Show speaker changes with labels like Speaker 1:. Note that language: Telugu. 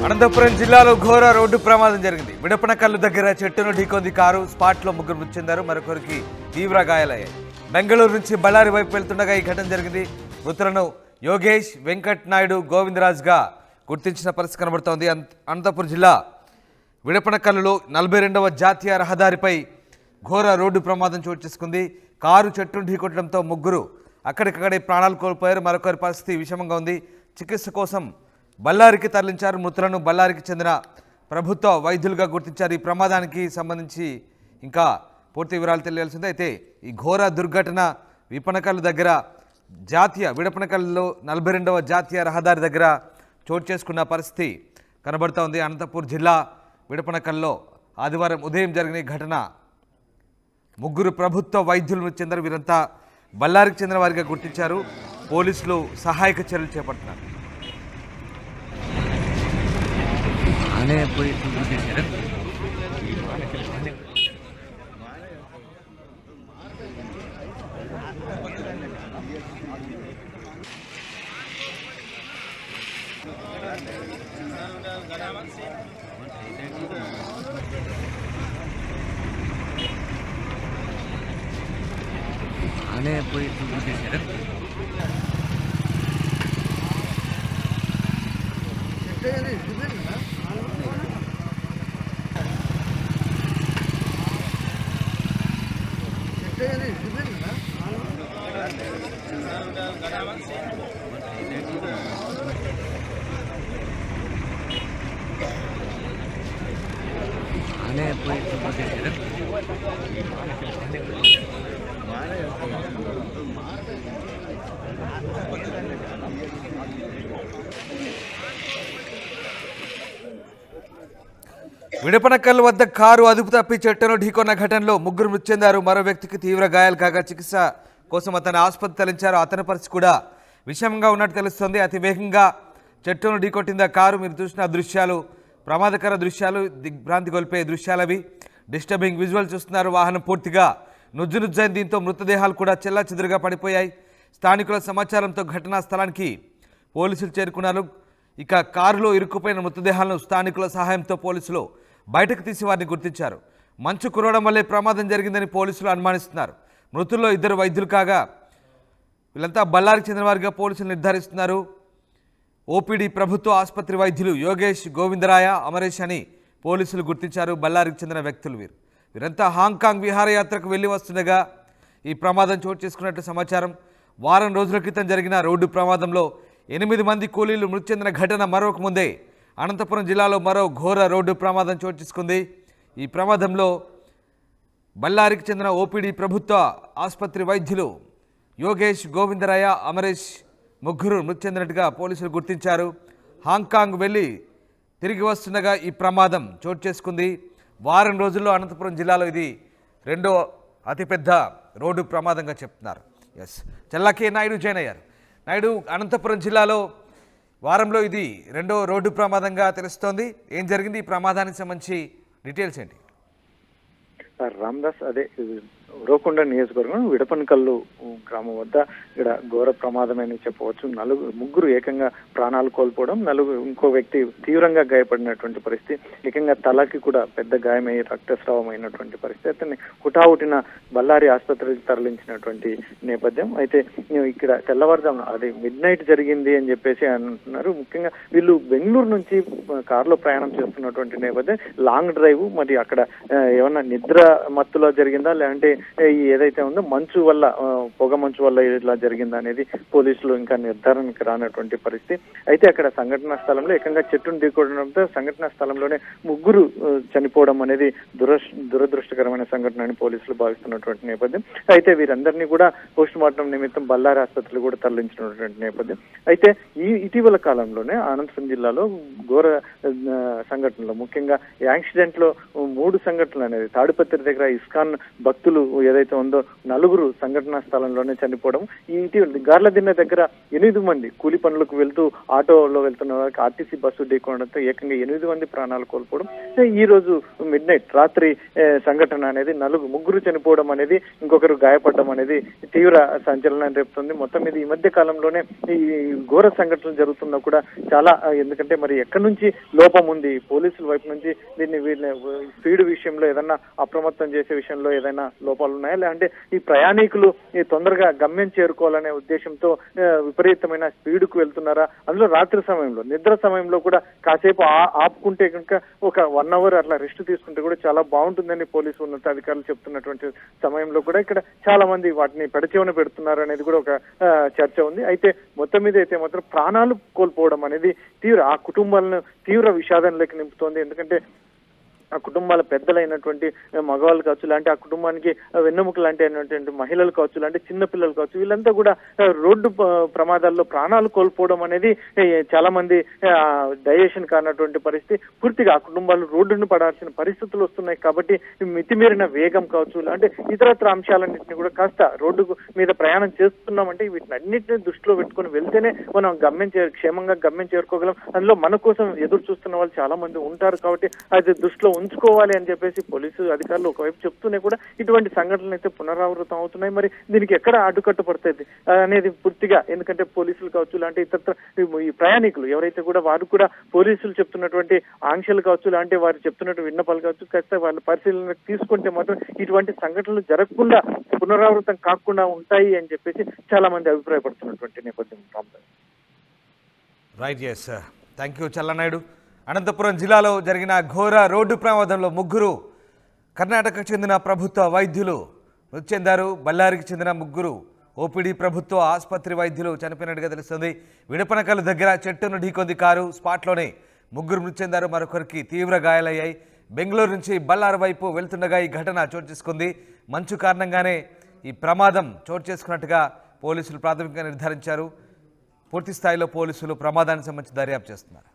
Speaker 1: అనంతపురం జిల్లాలో ఘోర రోడ్డు ప్రమాదం జరిగింది. విడపనకల్లు దగ్గర చెట్టును ఢీకొంది కారు. స్పాట్లో ముగ్గురు మృతి చెందారు, మరొకరికి తీవ్ర గాయాలయ్యాయి. బెంగళూరు నుంచి బళ్ళారి వైపు వెళ్తుండగా ఈ ఘటన జరిగింది. మృతులను యోగేష్, వెంకట్ నాయుడు, గోవిందరాజ్గా గుర్తించిన పరిస్థితి కనబడుతోంది. అనంతపురం జిల్లా విడపనకల్లులో 42వ జాతీయ రహదారిపై ఘోర రోడ్డు ప్రమాదం చోటు చేసుకుంది. కారు చెట్టును ఢీకొట్టడంతో ముగ్గురు అక్కడికక్కడే ప్రాణాలు కోల్పోయారు, మరొకరి పరిస్థితి విషమంగా ఉంది. చికిత్స కోసం బళ్ళారికి తరలించారు. మృతులను బళ్ళారికి చెందిన ప్రభుత్వ వైద్యులుగా గుర్తించారు. ఈ ప్రమాదానికి సంబంధించి ఇంకా పూర్తి వివరాలు తెలియాల్సిందే. అయితే ఈ ఘోర దుర్ఘటన విపనకల్లు దగ్గర విడపనకల్లులో 42వ జాతీయ రహదారి దగ్గర చోటు చేసుకున్న పరిస్థితి కనబడుతోంది. అనంతపూర్ జిల్లా విడపనకల్లో ఆదివారం ఉదయం జరిగిన ఈ ఘటన. ముగ్గురు ప్రభుత్వ వైద్యులు మృతి చెందారు. వీరంతా బళ్ళారికి చెందిన వారిగా గుర్తించారు. పోలీసులు సహాయక చర్యలు చేపడుతున్నారు. విడపనకల్లు వద్ద కారు అదుపు తప్పి చెట్టును ఢీకొన్న ఘటనలో ముగ్గురు మృతి చెందారు. మరో వ్యక్తికి తీవ్ర గాయాలు కాగా చికిత్స కోసం అతను ఆసుపత్రి తరలించారు. అతని పరిస్థితి కూడా విషమంగా ఉన్నట్టు తెలుస్తోంది. అతి వేగంగా చెట్టును ఢీకొట్టింది కారు. మీరు చూసిన దృశ్యాలు ప్రమాదకర దృశ్యాలు, దిగ్భ్రాంతి గొల్పే దృశ్యాలవి. డిస్టర్బింగ్ విజువల్ చూస్తున్నారు. వాహనం పూర్తిగా నుజ్జునుజ్జైంది. దీంతో మృతదేహాలు కూడా చెల్లాచెదురుగా పడిపోయాయి. స్థానికుల సమాచారంతో ఘటనా స్థలానికి పోలీసులు చేరుకున్నారు. ఇక కారులో ఇరుక్కుపోయిన మృతదేహాలను స్థానికుల సహాయంతో పోలీసులు బయటకు తీసి వారిని గుర్తించారు. మంచు కురవడం వల్లే ప్రమాదం జరిగిందని పోలీసులు అనుమానిస్తున్నారు. మృతుల్లో 2 వైద్యులు కాగా వీళ్ళంతా బళ్ళారికి చెందిన వారిగా పోలీసులు నిర్ధారిస్తున్నారు. ఓపీడీ ప్రభుత్వ ఆసుపత్రి వైద్యులు యోగేష్, గోవిందరాయ, అమరేష్ అని పోలీసులు గుర్తించారు. బళ్ళారికి చెందిన వ్యక్తులు వీరంతా హాంకాంగ్ విహారయాత్రకు వెళ్లి వస్తుండగా ఈ ప్రమాదం చోటు చేసుకున్నట్టు సమాచారం. వారం రోజుల క్రితం జరిగిన రోడ్డు ప్రమాదంలో 8 మంది కూలీలు మృతి చెందిన ఘటన మరొక ముందే అనంతపురం జిల్లాలో మరో ఘోర రోడ్డు ప్రమాదం చోటు చేసుకుంది. ఈ ప్రమాదంలో బళ్ళారికి చెందిన ఓపీడీ ప్రభుత్వ ఆసుపత్రి వైద్యులు యోగేష్, గోవిందరాయ, అమరేష్ ముగ్గురు మృతి చెందినట్టుగా పోలీసులు గుర్తించారు. హాంకాంగ్ వెళ్ళి తిరిగి వస్తుండగా ఈ ప్రమాదం చోటు చేసుకుంది. వారం రోజుల్లో అనంతపురం జిల్లాలో ఇది 2వ అతిపెద్ద రోడ్డు ప్రమాదంగా చెప్తున్నారు. చల్లాకే నాయుడు జాయిన్ అయ్యారు. నాయుడు, అనంతపురం జిల్లాలో వారంలో ఇది 2వ రోడ్డు ప్రమాదంగా తెలుస్తోంది. ఏం జరిగింది? ఈ ప్రమాదానికి సంబంధించి డీటెయిల్స్ ఏంటి?
Speaker 2: రామ్దాస్, అదే ఉరవకొండ నియోజకవర్గం విడపనకల్లు గ్రామం వద్ద ఇక్కడ ఘోర ప్రమాదమని చెప్పవచ్చు. ముగ్గురు ఏకంగా ప్రాణాలు కోల్పోవడం, ఇంకో వ్యక్తి తీవ్రంగా గాయపడినటువంటి పరిస్థితి. ఏకంగా తలకి కూడా పెద్ద గాయమై రక్తస్రావం అయినటువంటి పరిస్థితి. అతన్ని హుటాహుటిన బళ్ళారి ఆసుపత్రికి తరలించినటువంటి నేపథ్యం. అయితే ఇక్కడ తెల్లవారుజామున అది మిడ్-నైట్ జరిగింది అని చెప్పేసి అంటున్నారు. ముఖ్యంగా వీళ్ళు బెంగళూరు నుంచి కారులో ప్రయాణం చేస్తున్నటువంటి నేపథ్యం. లాంగ్ డ్రైవ్, మరి అక్కడ ఏమన్నా నిద్ర మత్తులో జరిగిందా, లేదంటే ఏదైతే ఉందో మంచు వల్ల, పొగ మంచు వల్ల ఇలా జరిగిందా అనేది పోలీసులు ఇంకా నిర్ధారణకు రానటువంటి పరిస్థితి. అయితే అక్కడ సంఘటనా స్థలంలో ఏకంగా చెట్టును ఢీకొట్టడంతో సంఘటనా స్థలంలోనే ముగ్గురు చనిపోవడం అనేది దురదృష్టకరమైన సంఘటన అని పోలీసులు భావిస్తున్నటువంటి నేపథ్యం. అయితే వీరందరినీ కూడా పోస్ట్ మార్టం నిమిత్తం బళ్ళారి ఆసుపత్రులు కూడా తరలించినటువంటి నేపథ్యం. అయితే ఇటీవల కాలంలోనే అనంతపురం జిల్లాలో ఘోర సంఘటనలు, ముఖ్యంగా యాక్సిడెంట్ లో 3 సంఘటనలు అనేది తాడిపత్రి దగ్గర ఇస్కాన్ భక్తులు ఏదైతే ఉందో నలుగురు సంఘటనా స్థలంలోనే చనిపోవడం. ఇటీవల గార్లదిన్నె దగ్గర 8 మంది కూలి పనులకు వెళ్తూ ఆటోలో వెళ్తున్న వారికి ఆర్టీసీ బస్సు ఢీకొనడంతో ఏకంగా 8 మంది ప్రాణాలు కోల్పోవడం. ఈ రోజు మిడ్ నైట్ రాత్రి సంఘటన అనేది ముగ్గురు చనిపోవడం అనేది, ఇంకొకరు గాయపడడం అనేది తీవ్ర సంచలనం రేపుతుంది. మొత్తం మీద ఈ మధ్య కాలంలోనే ఈ ఘోర సంఘటనలు జరుగుతున్నా కూడా చాలా, ఎందుకంటే మరి ఎక్కడి నుంచి లోపం ఉంది, పోలీసుల వైపు నుంచి వీళ్ళని స్పీడ్ విషయంలో ఏదన్నా అప్రమత్తం చేసే విషయంలో ఏదైనా లోపాలు ఉన్నాయా, లేదంటే ఈ ప్రయాణికులు తొందరగా గమ్యం చేరుకోవాలనే ఉద్దేశంతో విపరీతమైన స్పీడ్కు వెళ్తున్నారా? అందులో రాత్రి సమయంలో నిద్ర సమయంలో కూడా కాసేపు ఆపుకుంటే కనుక ఒక 1 అవర్ అట్లా రెస్ట్ తీసుకుంటే కూడా చాలా బాగుంటుందని పోలీసు ఉన్నతాధికారులు చెప్తున్నటువంటి సమయంలో కూడా ఇక్కడ చాలా మంది వాటిని పెడచెవిన పెడుతున్నారు అనేది కూడా ఒక చర్చ ఉంది. అయితే మొత్తం మీద అయితే మాత్రం ప్రాణాలు కోల్పోవడం అనేది ఆ కుటుంబాలను తీవ్ర విషాదంలోకి నింపుతోంది. ఎందుకంటే ఆ కుటుంబాల పెద్దలైనటువంటి మగవాళ్ళు కావచ్చు, లాంటి ఆ కుటుంబానికి వెన్నెముక లాంటి అయినటువంటి మహిళలు కావచ్చు, లాంటి చిన్న పిల్లలు కావచ్చు, వీళ్ళంతా కూడా రోడ్డు ప్రమాదాల్లో ప్రాణాలు కోల్పోవడం అనేది చాలా మంది డైజెషన్ కానటువంటి పరిస్థితి. పూర్తిగా ఆ కుటుంబాలు రోడ్డును పడాల్సిన పరిస్థితులు వస్తున్నాయి. కాబట్టి మితిమీరిన వేగం కావచ్చు, అంటే ఇతరత్ర అంశాలన్నింటినీ కూడా కాస్త రోడ్డు మీద ప్రయాణం చేస్తున్నామంటే వీటిని అన్నింటినీ దృష్టిలో పెట్టుకుని వెళ్తేనే మనం క్షేమంగా గమ్యం చేరుకోగలం. అందులో మన కోసం ఎదురు చూస్తున్న వాళ్ళు చాలా మంది ఉంటారు. కాబట్టి అది దృష్టిలో ఉంచుకోవాలి అని చెప్పేసి పోలీసు అధికారులు ఒకవైపు చెప్తూనే కూడా ఇటువంటి సంఘటనలు అయితే పునరావృతం అవుతున్నాయి. మరి దీనికి ఎక్కడ అడ్డుకట్ట పడుతుంది అనేది పూర్తిగా, ఎందుకంటే పోలీసులు కావచ్చు, లాంటి ఇతర ఈ ప్రయాణికులు ఎవరైతే కూడా వారు కూడా పోలీసులు చెప్తున్నటువంటి ఆంక్షలు కావచ్చు, లాంటి వారు చెప్తున్నటువంటి విన్నపాలు కావచ్చు, కాస్త వాళ్ళ పరిశీలన తీసుకుంటే మాత్రం ఇటువంటి సంఘటనలు జరగకుండా పునరావృతం కాకుండా ఉంటాయి అని చెప్పేసి చాలా మంది అభిప్రాయపడుతున్నటువంటి నేపథ్యం.
Speaker 1: Right, yes, thank you Challanaidu. Anantapuram జిల్లాలో జరిగిన ఘోర రోడ్డు ప్రమాదంలో ముగ్గురు కర్ణాటకకు చెందిన ప్రభుత్వ వైద్యులు మృతి చెందారు. బళ్ళారికి చెందిన ముగ్గురు ఓపీడీ ప్రభుత్వ ఆసుపత్రి వైద్యులు చనిపోయినట్టుగా తెలుస్తుంది. విడపనకల్ దగ్గర చెట్టును ఢీకొంది కారు, స్పాట్లోనే ముగ్గురు మృతి చెందారు, మరొకరికి తీవ్ర గాయాలయ్యాయి. బెంగళూరు నుంచి బళ్ళారు వైపు వెళ్తుండగా ఈ ఘటన చోటు చేసుకుంది. మంచు కారణంగానే ఈ ప్రమాదం చోటు చేసుకున్నట్టుగా పోలీసులు ప్రాథమికంగా నిర్ధారించారు. పూర్తి స్థాయిలో పోలీసులు ప్రమాదానికి సంబంధించి దర్యాప్తు చేస్తున్నారు.